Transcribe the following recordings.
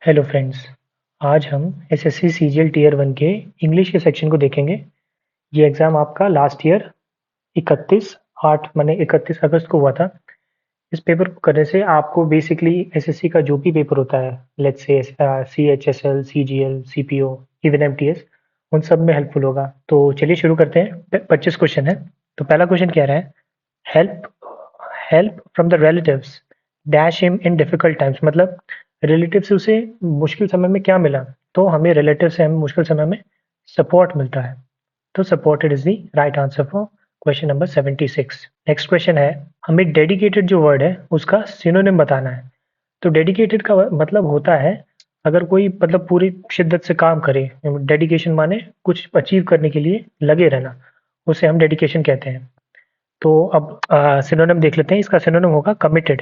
Hello friends. आज हम SSC CGL tier 1 के इंग्लिश के सेक्शन को देखेंगे। ये एग्ज़ाम आपका लास्ट ईयर 31 अगस्त को हुआ था। इस पेपर को करने से आपको बेसिकली एसएससी का जो भी पेपर होता है, let's say CHSL, CGL, CPO, even MTS, उन सब में हेल्पफुल होगा। तो चलिए शुरू करते हैं। 25 क्वेश्चन है। तो पहला क्वेश्चन कह रहा है, help help from the relatives dash him in difficult times. मतलब रिलेटिव से उसे मुश्किल समय में क्या मिला, तो हमें रिलेटिव से हमें मुश्किल समय में सपोर्ट मिलता है। तो supported is the right answer for question number 76। Next question है, हमें डेडिकेटेड जो वर्ड है उसका सिनोनिम बताना है। तो डेडिकेटेड का मतलब होता है अगर कोई मतलब पूरी शिद्दत से काम करे। डेडिकेशन माने कुछ अचीव करने के लिए लगे रहना, उसे हम डेडिकेशन कहते हैं। तो अब सिनोनिम देख लेते हैं। इसका सिनोनिम होगा कमिटेड।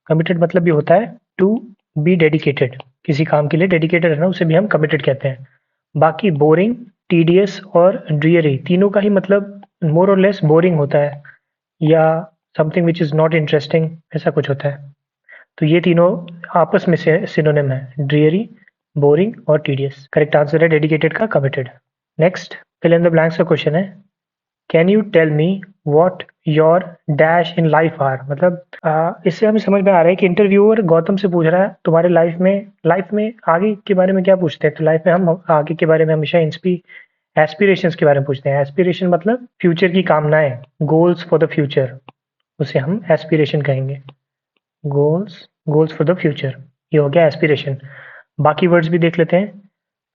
कमिटेड मतलब ये होता है टू बी डेडिकेटेड। किसी काम के लिए डेडिकेटेड रहना उसे भी हम कमिटेड कहते हैं। बाकी बोरिंग, टीडियस और ड्रीयरी तीनों का ही मतलब मोर और लेस बोरिंग होता है, या something which is not interesting, ऐसा कुछ होता है। तो ये तीनों आपस में से सिनोनिम है, ड्रीयरी, बोरिंग और टीडियस। करेक्ट आंसर है डेडिकेटेड का committed. Next fill in the blanks का क्वेश्चन है, can you tell me what your dash in life are. मतलब इससे हमें समझ में आ रहा है कि इंटरव्यूअर गौतम से पूछ रहा है तुम्हारे लाइफ में आगे के बारे में क्या पूछते हैं। तो लाइफ में हम आगे के बारे में हमेशा एस्पिरेशंस के बारे में पूछते हैं। एस्पिरेशन मतलब फ्यूचर की कामनाएं, गोल्स फॉर द फ्यूचर, उसे हम एस्पिरेशन कहेंगे। Goals goals for the future, ये हो गया एस्पिरेशन। बाकी वर्ड्स भी देख लेते हैं।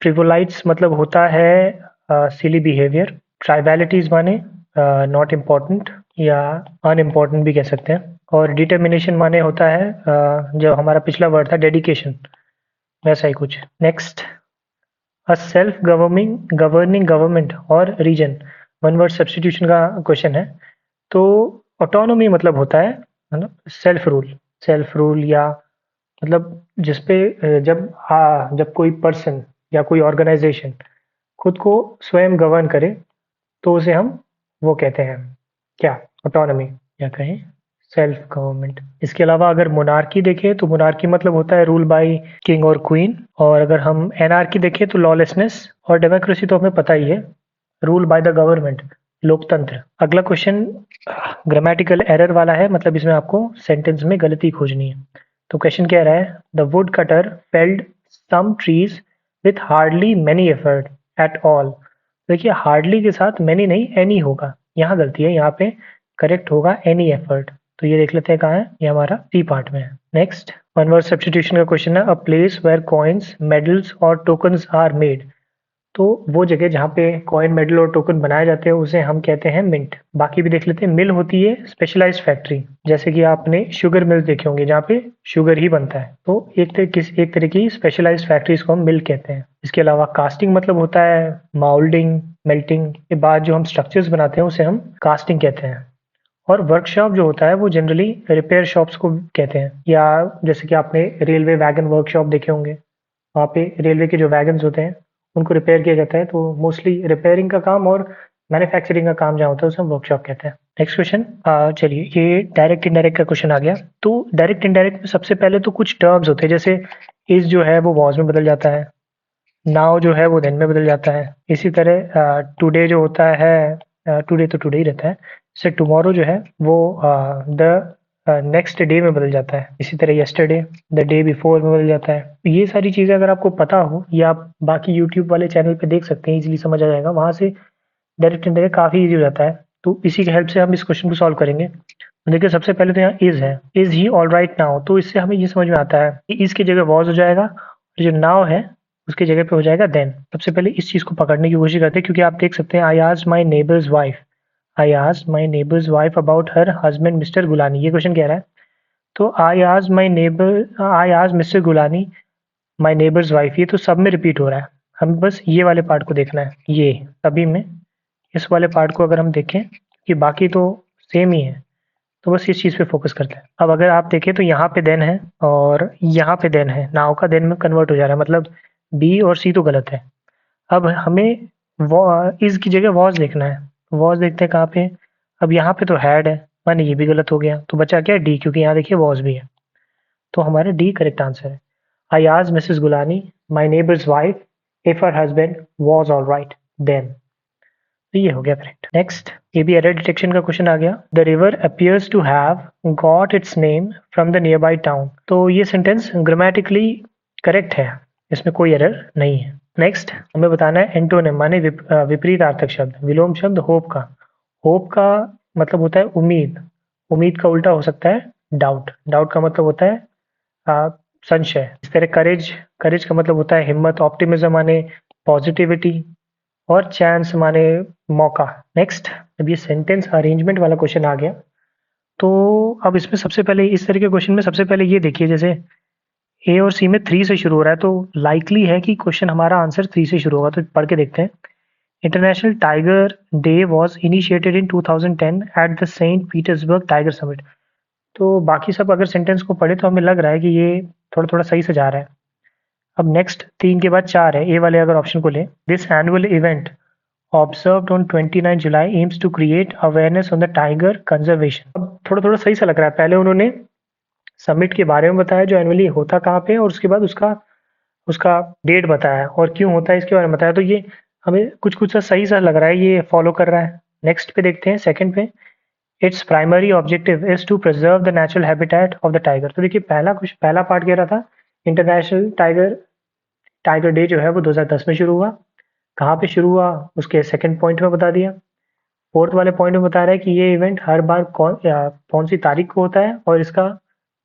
ट्रिवोलाइट्स मतलब होता है सिली बिहेवियर। ट्राइवैलिटीज माने नॉट इम्पॉर्टेंट या अनइम्पॉर्टेंट भी कह सकते हैं। और डिटर्मिनेशन माने होता है जो हमारा पिछला वर्ड था डेडिकेशन, वैसा ही कुछ। Next, a self governing government और रीजन, वन वर्ड सब्सटीट्यूशन का क्वेश्चन है। तो ऑटोनॉमी मतलब होता है मतलब सेल्फ रूल या मतलब जिसपे जब कोई पर्सन या कोई ऑर्गेनाइजेशन खुद को स्वयं गवर्न करे, तो उसे हम वो कहते हैं क्या, ऑटोनॉमी, या कहें सेल्फ गवर्नमेंट। इसके अलावा अगर मोनार्की देखें तो मोनार्की मतलब होता है रूल बाय किंग और क्वीन। और अगर हम एनार्की देखें तो लॉलेसनेस। और डेमोक्रेसी तो हमें पता ही है, रूल बाय द गवर्नमेंट, लोकतंत्र। अगला क्वेश्चन ग्रामेटिकल एरर वाला है, मतलब इसमें आपको सेंटेंस में गलती खोजनी है। तो क्वेश्चन कह रहा है, the wood cutter felled some trees with hardly many effort at all. देखिए हार्डली के साथ मैनी नहीं एनी होगा, यहाँ गलती है, यहाँ पे करेक्ट होगा एनी एफर्ट। तो ये देख लेते हैं कहाँ है, ये हमारा सी पार्ट में है। नेक्स्ट वन वर्ड सब्स्टिट्यूशन का क्वेश्चन है, a place where coins, medals और टोकन्स आर मेड। तो वो जगह जहाँ पे कॉइन, मेडल और टोकन बनाए जाते हैं उसे हम कहते हैं मिंट। बाकी भी देख लेते हैं। मिल होती है स्पेशलाइज्ड फैक्ट्री, जैसे कि आपने शुगर मिल देखे होंगे जहाँ पे शुगर ही बनता है, तो एक तरह की स्पेशलाइज्ड फैक्ट्रीज को हम मिल कहते हैं। इसके अलावा कास्टिंग मतलब होता है माउल्डिंग, मेल्टिंग के बाद जो हम स्ट्रक्चर्स बनाते हैं उसे हम कास्टिंग कहते हैं। और वर्कशॉप जो होता है वो जनरली रिपेयर शॉप्स को कहते हैं, या जैसे कि आपने रेलवे वैगन वर्कशॉप देखे होंगे, वहाँ पे रेलवे के जो वैगन्स होते हैं उनको रिपेयर किया जाता है। तो मोस्टली रिपेयरिंग का काम और मैन्युफैक्चरिंग का काम जहाँ होता है उसे हम वर्कशॉप कहते हैं। नेक्स्ट क्वेश्चन, चलिए ये डायरेक्ट इनडायरेक्ट का क्वेश्चन आ गया। तो डायरेक्ट इनडायरेक्ट में सबसे पहले तो कुछ टर्म्स होते हैं, जैसे इज जो है वो वॉज में बदल जाता है, नाउ जो है वो देन में बदल जाता है। इसी तरह टुडे जो होता है, टुडे तो टुडे ही रहता है, जैसे टुमारो जो है वो द नेक्स्ट डे में बदल जाता है। इसी तरह यस्टरडे द डे बिफोर में बदल जाता है। तो ये सारी चीज़ें अगर आपको पता हो, या आप बाकी यूट्यूब वाले चैनल पे देख सकते हैं, इजीली समझ आ जाएगा। वहाँ से डायरेक्ट इनडायरेक्ट काफ़ी ईजी हो जाता है। तो इसी की हेल्प से हम इस क्वेश्चन को सॉल्व करेंगे। तो देखिए सबसे पहले तो यहाँ इज है, is he all right now. तो इससे हमें ये समझ में आता है कि इज की जगह वॉज हो जाएगा, और जो नाउ है उसकी जगह पे हो जाएगा देन। सबसे पहले इस चीज़ को पकड़ने की कोशिश करते हैं, क्योंकि आप देख सकते हैं I asked my neighbour's wife, I asked my neighbour's wife about her husband Mr Gulani, ये क्वेश्चन कह रहा है। तो I asked Mr Gulani my neighbour's wife, ये तो सब में रिपीट हो रहा है। हमें बस ये वाले पार्ट को देखना है, ये सभी में इस वाले पार्ट को अगर हम देखें कि बाकी तो सेम ही है, तो बस इस चीज़ पे फोकस करते हैं। अब अगर आप देखें तो यहाँ पे देन है और यहाँ पे देन है, नाउ का देन में कन्वर्ट हो जा रहा है, मतलब बी और सी तो गलत है। अब हमें इस की जगह वॉज देखना है। वॉज देखते हैं कहाँ पे, अब यहाँ पे तो हैड है, माने ये भी गलत हो गया, तो बचा क्या डी, क्योंकि यहाँ देखिए वॉज भी है। तो हमारे डी करेक्ट आंसर है। आई आज Mrs Gulani my neighbour's wife if her husband was all right then. तो ये हो गया करेक्ट। नेक्स्ट, ये भी एरर डिटेक्शन का क्वेश्चन आ गया। The river appears to have got its name from the nearby town. तो ये सेंटेंस ग्रामेटिकली करेक्ट है, इसमें कोई एरर नहीं है। नेक्स्ट, हमें बताना है एंटोनिम माने विपरीतार्थक शब्द, विलोम शब्द होप का। होप का मतलब होता है उम्मीद, उम्मीद का उल्टा हो सकता है डाउट, डाउट का मतलब होता है संशय। इस तरह करेज, करेज का मतलब होता है हिम्मत, ऑप्टिमिज्म माने पॉजिटिविटी, और चांस माने मौका। नेक्स्ट, अब ये सेंटेंस अरेंजमेंट वाला क्वेश्चन आ गया। तो अब इसमें सबसे पहले इस तरह के क्वेश्चन में सबसे पहले ये देखिए, जैसे ए और सी में 3 से शुरू हो रहा है, तो लाइकली है कि क्वेश्चन हमारा आंसर 3 से शुरू होगा। तो पढ़ के देखते हैं। International Tiger Day was initiated in 2010 at the Saint Petersburg Tiger Summit. तो बाकी सब अगर सेंटेंस को पढ़े तो हमें लग रहा है कि ये थोड़ा थोड़ा सही से जा रहा है। अब नेक्स्ट 3 के बाद 4 है, ए वाले अगर ऑप्शन को लें। This annual event observed on 29 July aims to create awareness on the tiger conservation। अब थोड़ा थोड़ा सही सा लग रहा है। पहले उन्होंने समिट के बारे में बताया जो एनुअली होता कहाँ पे है, और उसके बाद उसका उसका डेट बताया और क्यों होता है इसके बारे में बताया। तो ये हमें कुछ कुछ सा सही सा लग रहा है, ये फॉलो कर रहा है। नेक्स्ट पे देखते हैं, सेकंड पे। Its primary objective is to preserve the natural habitat of the tiger. तो देखिए पहला पार्ट कह रहा था इंटरनेशनल टाइगर टाइगर डे जो है वो 2010 में शुरू हुआ। कहाँ पे शुरू हुआ उसके सेकंड पॉइंट में बता दिया। फोर्थ वाले पॉइंट में बता रहा है कि ये इवेंट हर बार कौन सी तारीख को होता है और इसका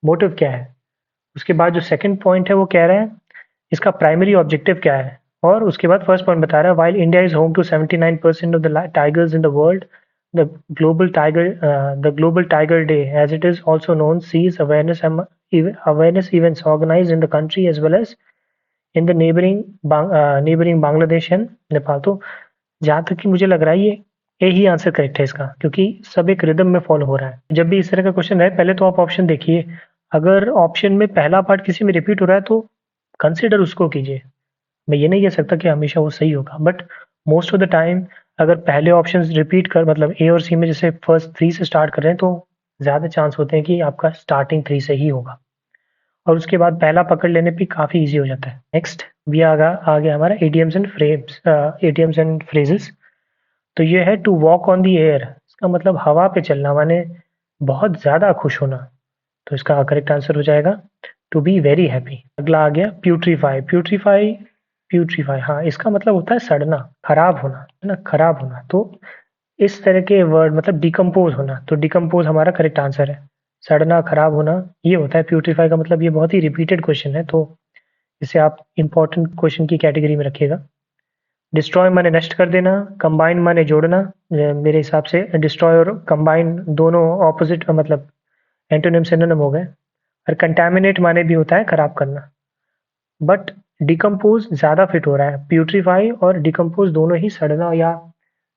मोटिव क्या है। उसके बाद जो सेकंड पॉइंट है वो कह रहा है इसका प्राइमरी ऑब्जेक्टिव क्या है, और उसके बाद फर्स्ट पॉइंट बता रहा है while India is home to 79% of the tigers in the world, the Global Tiger Day as it is also known sees awareness events organise in the country as well as in the neighbouring Bangladesh and Nepal. तो जहाँ तक कि मुझे लग रहा है ये ए ही answer correct है इसका, क्योंकि सब एक रिदम में फॉलो हो रहा है। जब भी इस तरह का क्वेश्चन है पहले तो आप ऑप्शन देखिए, अगर ऑप्शन में पहला पार्ट किसी में रिपीट हो रहा है तो कंसिडर उसको कीजिए। मैं ये नहीं कह सकता कि हमेशा वो सही होगा, but most of the time अगर पहले ऑप्शन रिपीट कर मतलब ए और सी में जैसे फर्स्ट 3 से स्टार्ट कर रहे हैं तो ज़्यादा चांस होते हैं कि आपका स्टार्टिंग 3 से ही होगा, और उसके बाद पहला पकड़ लेने पे काफ़ी ईजी हो जाता है। नेक्स्ट भी आ गया हमारा एडियम्स एंड फ्रेजेस। तो ये है to walk on the air, इसका मतलब हवा पे चलना माने बहुत ज़्यादा खुश होना। तो इसका करेक्ट आंसर हो जाएगा टू बी वेरी हैप्पी। अगला आ गया प्यूट्रीफाई। प्यूट्रीफाई हाँ, इसका मतलब होता है सड़ना, खराब होना, है ना, खराब होना। तो इस तरह के वर्ड मतलब डिकम्पोज होना, तो डिकम्पोज हमारा करेक्ट आंसर है। सड़ना, खराब होना, ये होता है प्यूट्रीफाई का मतलब। ये बहुत ही रिपीटेड क्वेश्चन है, तो इसे आप इंपॉर्टेंट क्वेश्चन की कैटेगरी में रखिएगा। डिस्ट्रॉय माने नष्ट कर देना, कंबाइन माने जोड़ना। मेरे हिसाब से डिस्ट्रॉय और कंबाइन दोनों ऑपोजिट मतलब एंटोनिम सिनोनिम हो गए। और कंटामिनेट माने भी होता है खराब करना, बट डिकम्पोज ज़्यादा फिट हो रहा है। प्यूट्रीफाई और डिकम्पोज दोनों ही सड़ना या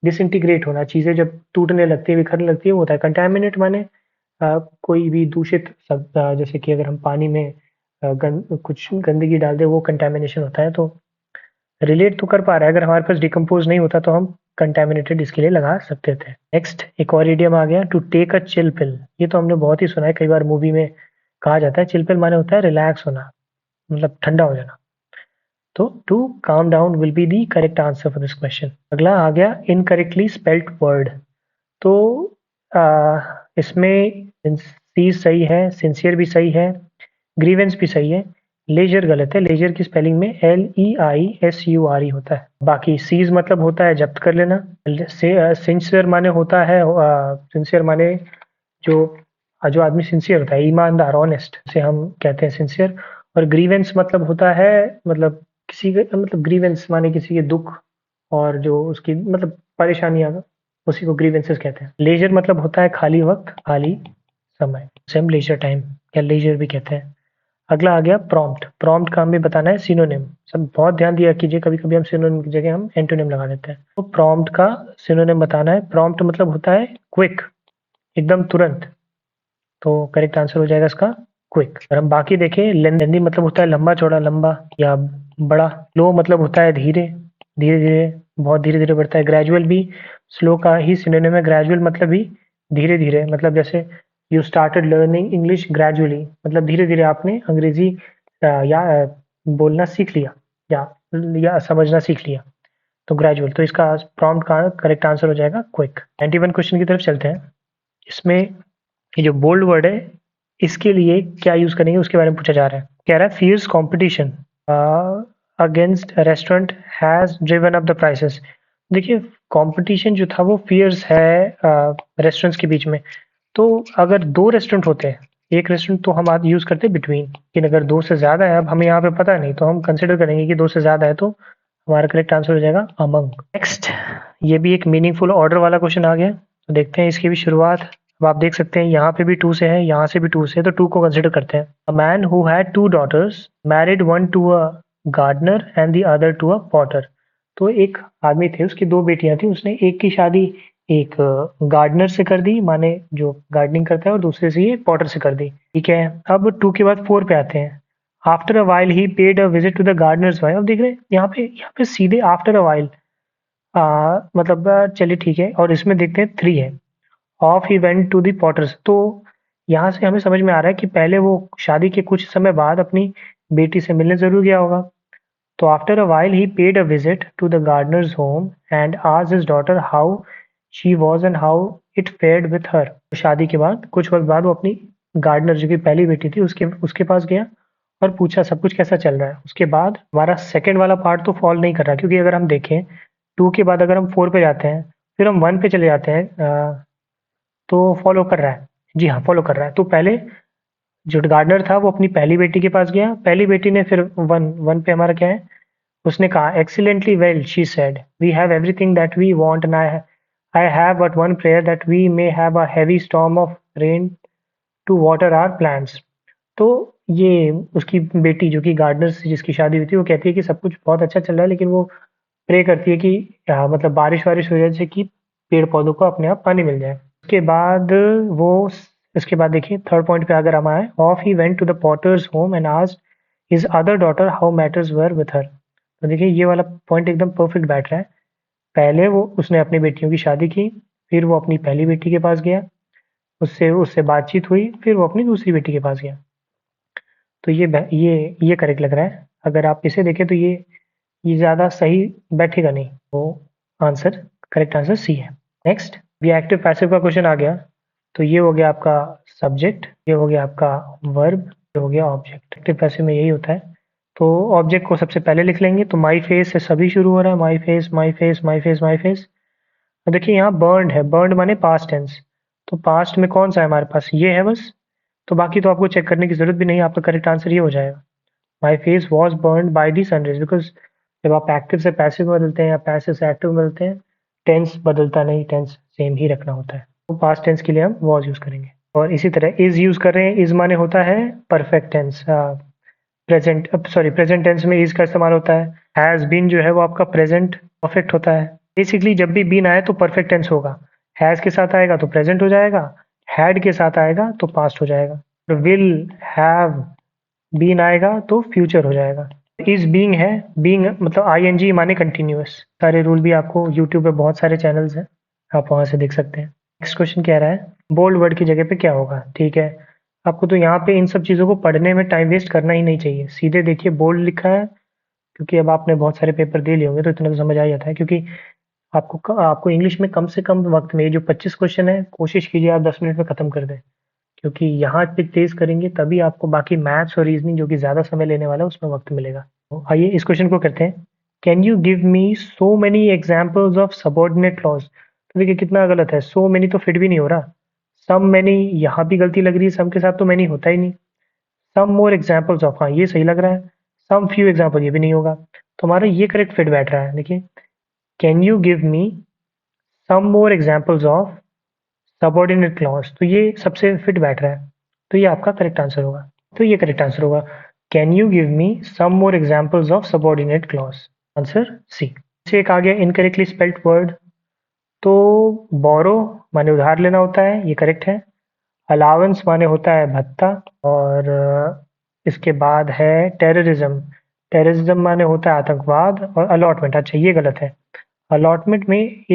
डिसइंटीग्रेट होना, चीज़ें जब टूटने लगती है, बिखरने लगती है, वो होता है। कंटामिनेट माने कोई भी दूषित शब्द, जैसे कि अगर हम पानी में कुछ गंदगी डाल दें, वो कंटामिनेशन होता है। तो रिलेट तो कर पा रहा है, अगर हमारे पास डिकम्पोज नहीं होता तो हम कंटामिनेटेड इसके लिए लगा सकते थे। नेक्स्ट एक और इडियम आ गया, to take a chill pill. ये तो हमने बहुत ही सुना है, कई बार मूवी में कहा जाता है। चिल पिल माने होता है रिलैक्स होना, मतलब ठंडा हो जाना। तो to calm down will be the correct answer for this question. अगला आ गया इनकरेक्टली स्पेल्ड वर्ड। तो इसमें सी सही है, सिंसियर भी सही है, ग्रीवेंस भी सही है, लेजर गलत है। लेजर की स्पेलिंग में LEISURE होता है। बाकी सीज मतलब होता है जब्त कर लेना। सिंसियर माने होता है सिंसियर माने जो जो आदमी सिंसियर होता है, ईमानदार, ऑनेस्ट, से हम कहते हैं सिंसियर। और ग्रीवेंस मतलब होता है मतलब किसी के मतलब ग्रीवेंस माने किसी के दुख और जो उसकी मतलब परेशानियां, उसी को ग्रीवेंसेस कहते हैं। लेजर मतलब होता है खाली वक्त, खाली समय, सेम लेजर टाइम या लेजर भी कहते हैं। अगला आ गया प्रॉम्प्ट। प्रॉम्प्ट का हमें बताना है सिनोनिम। सब बहुत ध्यान दिया कीजिए, कभी कभी हम सिनोनिम की जगह हम एंटोनिम लगा देते हैं। तो प्रॉम्प्ट का सिनोनिम बताना है। प्रॉम्प्ट मतलब होता है क्विक, एकदम तुरंत। तो करेक्ट आंसर हो जाएगा इसका क्विक। और हम बाकी देखें, लेंदी मतलब होता है लंबा चौड़ा, लंबा या बड़ा। स्लो मतलब होता है धीरे, धीरे धीरे, बहुत धीरे धीरे बढ़ता है। ग्रेजुअल भी स्लो का ही सिनोनिम है। ग्रेजुअल मतलब भी धीरे धीरे, मतलब जैसे you started learning English gradually, मतलब धीरे धीरे आपने अंग्रेजी या बोलना सीख लिया या समझना सीख लिया, तो ग्रेजुअल। तो इसका प्रॉम्प्ट का करेक्ट आंसर हो जाएगा क्विक। 91 क्वेश्चन की तरफ चलते हैं। इसमें ये जो बोल्ड वर्ड है, इसके लिए क्या यूज करेंगे उसके बारे में पूछा जा रहा है। कह रहा है fierce competition against restaurant has driven up the prices. देखिए, कंपटीशन जो था वो फियर्स है रेस्टोरेंट्स के बीच में। तो अगर दो रेस्टोरेंट होते हैं, एक रेस्टोरेंट तो हम आज यूज करते हैं बिटवीन, लेकिन अगर दो से ज्यादा है, अब हमें यहाँ पे पता नहीं, तो हम कंसिडर करेंगे कि दो से ज्यादा है, तो हमारा करेक्ट आंसर हो जाएगा अमंग। नेक्स्ट, ये भी एक मीनिंगफुल ऑर्डर वाला क्वेश्चन आ गया, तो देखते हैं इसकी भी शुरुआत। अब आप देख सकते हैं यहाँ पे भी 2 से है, यहाँ से भी 2 से है, तो 2 को कंसिडर करते हैं। A man who had 2 daughters married one to a gardener and the other to a potter. तो एक आदमी थे, उसकी 2 बेटियां थी, उसने एक की शादी एक गार्डनर से कर दी, माने जो गार्डनिंग करता है, और दूसरे से ये पॉटर से कर दी। ठीक है, अब 2 के बाद 4 पे आते हैं। After a while he paid a visit to the gardener's wife. अब देख रहे हैं यहाँ पे सीधे आफ्टर अ वाइल, मतलब चलिए ठीक है, और इसमें देखते हैं 3 है। Off he went to the potter's. तो यहाँ से हमें समझ में आ रहा है कि पहले वो शादी के कुछ समय बाद अपनी बेटी से मिलने जरूर गया होगा। तो after a while he paid a visit to the gardener's home and asked his daughter how she was and how it fared with her. शादी के बाद कुछ वक्त बाद वो अपनी गार्डनर, जो कि पहली बेटी थी, उसके उसके पास गया और पूछा सब कुछ कैसा चल रहा है। उसके बाद हमारा सेकंड वाला पार्ट तो फॉल नहीं कर रहा, क्योंकि अगर हम देखें 2 के बाद अगर हम 4 पे जाते हैं, फिर हम 1 पे चले जाते हैं, तो फॉलो कर रहा है। जी हाँ, फॉलो कर रहा है। तो पहले जो गार्डनर था वो अपनी पहली बेटी के पास गया, पहली बेटी ने फिर 1 पे हमारा क्या है, उसने कहा excellently well she said we have everything that we want and I have but one prayer that we may have a heavy storm of rain to water our plants. तो ये उसकी बेटी, जो कि गार्डनर से जिसकी शादी हुई थी, वो कहती है कि सब कुछ बहुत अच्छा चल रहा है, लेकिन वो प्रे करती है कि मतलब बारिश वारिश हो जाए, जैसे कि पेड़ पौधों को अपने आप पानी मिल जाए। उसके बाद वो इसके बाद देखिए थर्ड पॉइंट पे अगर हम आए, off he went to the potter's home and asked his other daughter how matters were with her. तो देखिए ये वाला पॉइंट एकदम परफेक्ट बैठ रहा है। पहले वो उसने अपनी बेटियों की शादी की, फिर वो अपनी पहली बेटी के पास गया, उससे उससे बातचीत हुई, फिर वो अपनी दूसरी बेटी के पास गया। तो ये करेक्ट लग रहा है। अगर आप इसे देखें तो ये ज़्यादा सही बैठेगा नहीं, तो आंसर करेक्ट आंसर सी है। नेक्स्ट, ये एक्टिव पैसिव का क्वेश्चन आ गया। तो ये हो गया आपका सब्जेक्ट, ये हो गया आपका वर्ब, ये हो गया ऑब्जेक्ट। एक्टिव पैसिव में यही होता है। तो ऑब्जेक्ट को सबसे पहले लिख लेंगे, तो माई फेस से सभी शुरू हो रहा है, my face my face my face my face. अब देखिए यहाँ बर्न्ड है, बर्न्ड माने पास्ट टेंस, तो पास्ट में कौन सा है हमारे पास, ये है बस। तो बाकी तो आपको चेक करने की जरूरत भी नहीं है, आपका करेक्ट आंसर ये हो जाएगा। My face was burned by the sunrise, because जब आप एक्टिव से पैसिव में बदलते हैं या पैसिव से एक्टिव में बदलते हैं, टेंस बदलता नहीं, टेंस सेम ही रखना होता है। तो पास्ट टेंस के लिए हम वॉज यूज करेंगे। और इसी तरह इज यूज कर रहे हैं, इज माने होता है perfect tense, present, sorry present tense में इज का इस्तेमाल होता है। हैज बीन जो है वो आपका प्रेजेंट परफेक्ट होता है। बेसिकली जब भी बीन आए तो परफेक्ट टेंस होगा, हैज के साथ आएगा तो प्रेजेंट हो जाएगा, हैड के साथ आएगा तो पास्ट हो जाएगा, विल हैव बीन आएगा तो फ्यूचर हो जाएगा। इज बीइंग है, बीइंग मतलब आईएनजी माने कंटिन्यूअस। सारे रूल भी आपको यूट्यूब पे बहुत सारे चैनल्स हैं, आप वहां से देख सकते हैं। नेक्स्ट क्वेश्चन कह रहा है बोल्ड वर्ड की जगह पे क्या होगा। ठीक है, आपको तो यहाँ पे इन सब चीज़ों को पढ़ने में टाइम वेस्ट करना ही नहीं चाहिए, सीधे देखिए बोल्ड लिखा है, क्योंकि अब आपने बहुत सारे पेपर दे लिए होंगे तो इतना तो समझ आ जाता है। क्योंकि आपको इंग्लिश में कम से कम वक्त में, ये जो 25 क्वेश्चन है, कोशिश कीजिए आप 10 मिनट में खत्म कर दें, क्योंकि यहाँ पे तेज करेंगे तभी आपको बाकी मैथ्स और रीजनिंग, जो कि ज़्यादा समय लेने वाला है, उसमें वक्त मिलेगा। तो आइए इस क्वेश्चन को करते हैं। Can you give me so many examples of subordinate clause. तो देखिए कितना गलत है, सो मेनी तो फिट भी नहीं हो रहा, सम मैनी यहाँ भी गलती लग रही है, सम के साथ तो मैनी होता ही नहीं। सम मोर एग्जाम्पल्स ऑफ, हाँ ये सही लग रहा है। सम फ्यू एग्जाम्पल, ये भी नहीं होगा, तो हमारा ये करेक्ट फिट बैठ रहा है। देखिए, can you give me some more examples of subordinate clause, तो ये सबसे फिट बैठ रहा है, तो ये आपका करेक्ट आंसर होगा। तो ये करेक्ट आंसर होगा, can you give me some more examples of subordinate clause, answer C. से एक आ गया इनकरेक्टली स्पेल्ड वर्ड। तो बोरो माने उधार लेना होता है, ये करेक्ट है। अलाउंस माने होता है भत्ता, और इसके बाद है टेररिज्म, टेररिज्म माने होता है आतंकवाद। और अलॉटमेंट, अच्छा ये गलत है, अलॉटमेंट में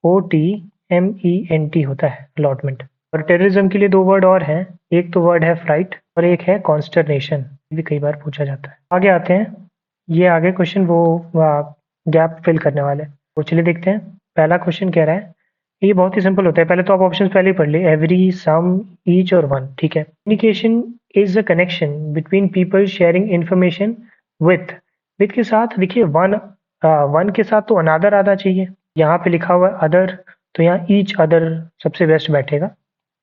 ALLOTMENT होता है अलॉटमेंट। और टेररिज्म के लिए 2 वर्ड और हैं, एक तो वर्ड है फ्राइट और एक है कॉन्स्टरनेशन, भी कई बार पूछा जाता है। आगे आते हैं, ये आगे क्वेश्चन वो गैप फिल करने वाले, वो चलिए देखते हैं। पहला क्वेश्चन कह रहा है, ये बहुत ही सिंपल होता है, पहले तो आप ऑप्शन पहले ही पढ़ लिए, एवरी, सम, ईच और वन, ठीक है। Communication is a connection between people sharing information with के साथ देखिए वन के साथ तो अनदर आना चाहिए, यहाँ पे लिखा हुआ है अदर, तो यहाँ ईच अदर सबसे बेस्ट बैठेगा,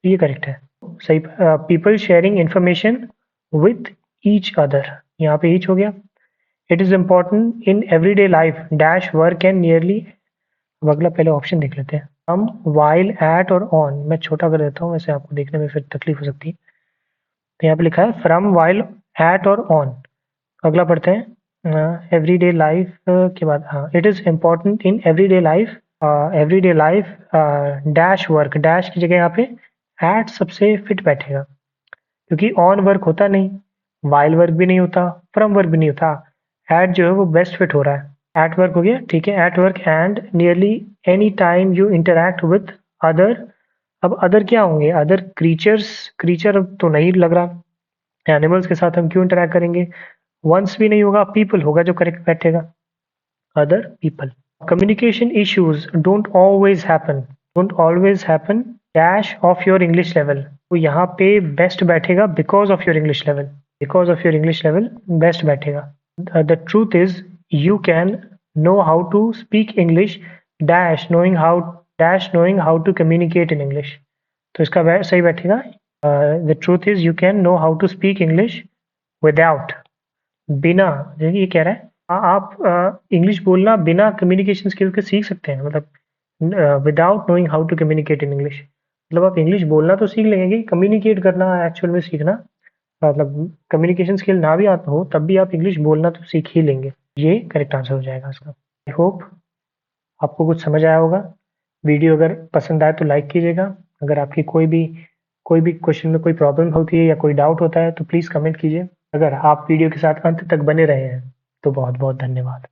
ये करेक्ट है सही। People sharing information with each other, यहाँ पे ईच हो गया। It is important in everyday life dash work and nearly, अब अगला पहले ऑप्शन देख लेते हैं। हम, वाइल, एट और ऑन, मैं छोटा कर देता हूँ, वैसे आपको देखने में फिर तकलीफ हो सकती है। तो यहाँ पे लिखा है फ्रॉम, वाइल, एट और ऑन। अगला पढ़ते हैं, एवरीडे लाइफ के बाद, हाँ, it is important in everyday life dash work, dash की जगह यहाँ पे एट सबसे फिट बैठेगा, क्योंकि ऑन वर्क होता नहीं, वाइल वर्क भी नहीं होता, फ्रॉम वर्क भी नहीं होता, एट जो है वो बेस्ट फिट हो रहा है। एट वर्क हो गया, ठीक है। At work and nearly any time you interact with other, अब अदर क्या होंगे, अदर क्रीचर्स, क्रीचर तो नहीं लग रहा, एनिमल्स के साथ हम क्यों इंटरैक्ट करेंगे, वंस भी नहीं होगा, पीपल होगा जो करेक्ट बैठेगा, other people. Communication issues don't always happen dash of your English level, तो यहाँ पे बेस्ट बैठेगा because of your English level, because of your English level best बैठेगा। The truth is you can know how to speak English dash knowing how to communicate in English, तो इसका सही बैठेगा, the truth is you can know how to speak English without, बिना, ये कह रहा है आप इंग्लिश बोलना बिना कम्युनिकेशन स्किल्स के सीख सकते हैं, मतलब without knowing how to communicate in English, मतलब आप इंग्लिश बोलना तो सीख लेंगे, कम्युनिकेट करना एक्चुअल में सीखना, मतलब कम्युनिकेशन स्किल ना भी आता हो तब भी आप इंग्लिश बोलना तो सीख ही लेंगे, ये करेक्ट आंसर हो जाएगा इसका। आई होप आपको कुछ समझ आया होगा। वीडियो अगर पसंद आए तो लाइक कीजिएगा, अगर आपकी कोई भी क्वेश्चन में कोई प्रॉब्लम होती है या कोई डाउट होता है तो प्लीज़ कमेंट कीजिए। अगर आप वीडियो के साथ अंत तक बने रहे हैं तो बहुत बहुत धन्यवाद।